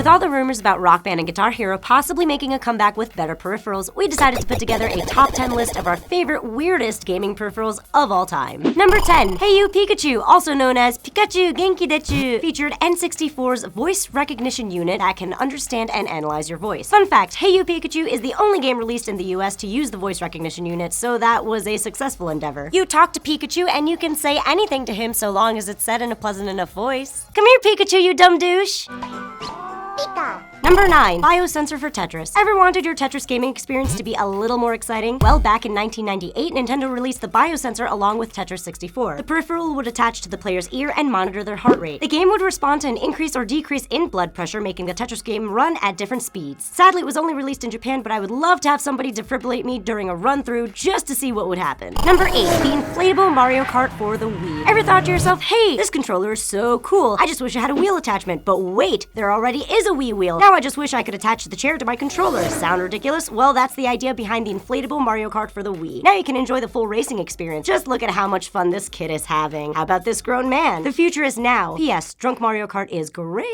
With all the rumors about Rockband and Guitar Hero possibly making a comeback with better peripherals, we decided to put together a top 10 list of our favorite weirdest gaming peripherals of all time. Number 10, Hey You Pikachu, also known as Pikachu Genki Dechu, featured N64's voice recognition unit that can understand and analyze your voice. Fun fact, Hey You Pikachu is the only game released in the US to use the voice recognition unit, so that was a successful endeavor. You talk to Pikachu and you can say anything to him so long as it's said in a pleasant enough voice. Come here, Pikachu, you dumb douche! Pika. Number 9, Biosensor for Tetris. Ever wanted your Tetris gaming experience to be a little more exciting? Well, back in 1998, Nintendo released the Biosensor along with Tetris 64. The peripheral would attach to the player's ear and monitor their heart rate. The game would respond to an increase or decrease in blood pressure, making the Tetris game run at different speeds. Sadly, it was only released in Japan, but I would love to have somebody defibrillate me during a run-through just to see what would happen. Number 8, the inflatable Mario Kart for the Wii. Ever thought to yourself, hey, this controller is so cool, I just wish I had a wheel attachment, but wait, there already is a Wii wheel. Now I just wish I could attach the chair to my controller. Sound ridiculous? Well, that's the idea behind the inflatable Mario Kart for the Wii. Now you can enjoy the full racing experience. Just look at how much fun this kid is having. How about this grown man? The future is now. P.S. Drunk Mario Kart is great.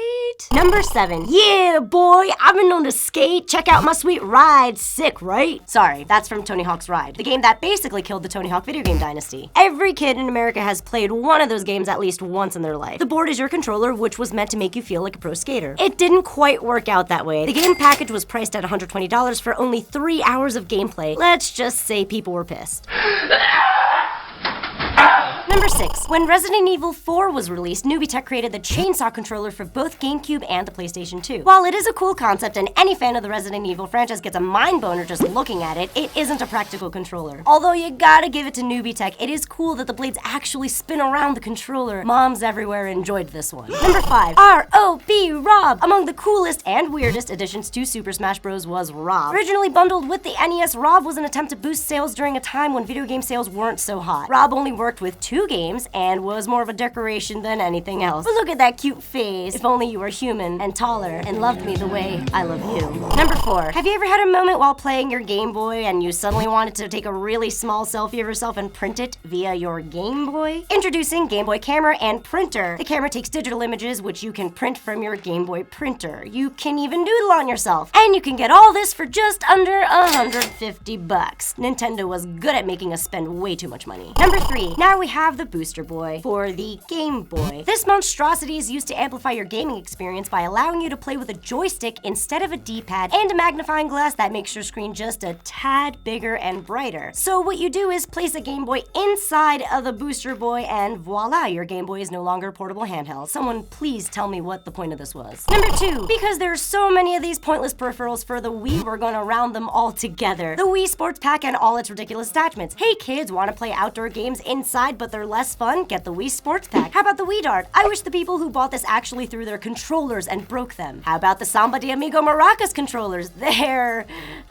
Number 7. Yeah, boy, I've been known to skate. Check out my sweet ride. Sick, right? Sorry, that's from Tony Hawk's Ride, the game that basically killed the Tony Hawk video game dynasty. Every kid in America has played one of those games at least once in their life. The board is your controller, which was meant to make you feel like a pro skater. It didn't quite work out that way. The game package was priced at $120 for only 3 hours of gameplay. Let's just say people were pissed. Number 6. When Resident Evil 4 was released, Newbie Tech created the chainsaw controller for both GameCube and the PlayStation 2. While it is a cool concept and any fan of the Resident Evil franchise gets a mind boner just looking at it, it isn't a practical controller. Although you gotta give it to Newbie Tech, it is cool that the blades actually spin around the controller. Moms everywhere enjoyed this one. Number 5. R.O.B. Rob. Among the coolest and weirdest additions to Super Smash Bros. Was Rob. Originally bundled with the NES, Rob was an attempt to boost sales during a time when video game sales weren't so hot. Rob only worked with 2 games and was more of a decoration than anything else. But look at that cute face. If only you were human and taller and loved me the way I love you. Number 4. Have you ever had a moment while playing your Game Boy and you suddenly wanted to take a really small selfie of yourself and print it via your Game Boy? Introducing Game Boy Camera and Printer. The camera takes digital images which you can print from your Game Boy printer. You can even doodle on yourself. And you can get all this for just under $150. Nintendo was good at making us spend way too much money. Number 3. Now we have the Booster Boy for the Game Boy. This monstrosity is used to amplify your gaming experience by allowing you to play with a joystick instead of a D-pad and a magnifying glass that makes your screen just a tad bigger and brighter. So what you do is place a Game Boy inside of the Booster Boy and voila, your Game Boy is no longer a portable handheld. Someone please tell me what the point of this was. Number 2. Because there's so many of these pointless peripherals for the Wii, we're gonna round them all together. The Wii Sports Pack and all its ridiculous attachments. Hey kids, wanna play outdoor games inside but they're less fun? Get the Wii Sports Pack. How about the Wii Dart? I wish the people who bought this actually threw their controllers and broke them. How about the Samba de Amigo Maracas controllers? They're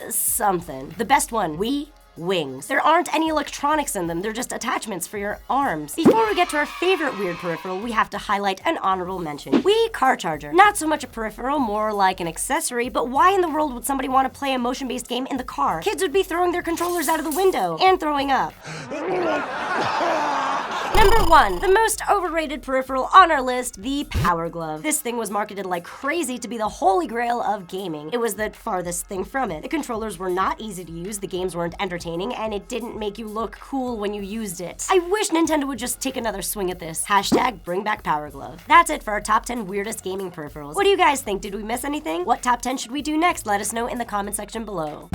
something. The best one, Wii Wings. There aren't any electronics in them, they're just attachments for your arms. Before we get to our favorite weird peripheral, we have to highlight an honorable mention. Wii Car Charger. Not so much a peripheral, more like an accessory, but why in the world would somebody want to play a motion-based game in the car? Kids would be throwing their controllers out of the window and throwing up. Number 1, the most overrated peripheral on our list, the Power Glove. This thing was marketed like crazy to be the holy grail of gaming. It was the farthest thing from it. The controllers were not easy to use, the games weren't entertaining, and it didn't make you look cool when you used it. I wish Nintendo would just take another swing at this. Hashtag bring back Power Glove. That's it for our top 10 weirdest gaming peripherals. What do you guys think? Did we miss anything? What top 10 should we do next? Let us know in the comment section below.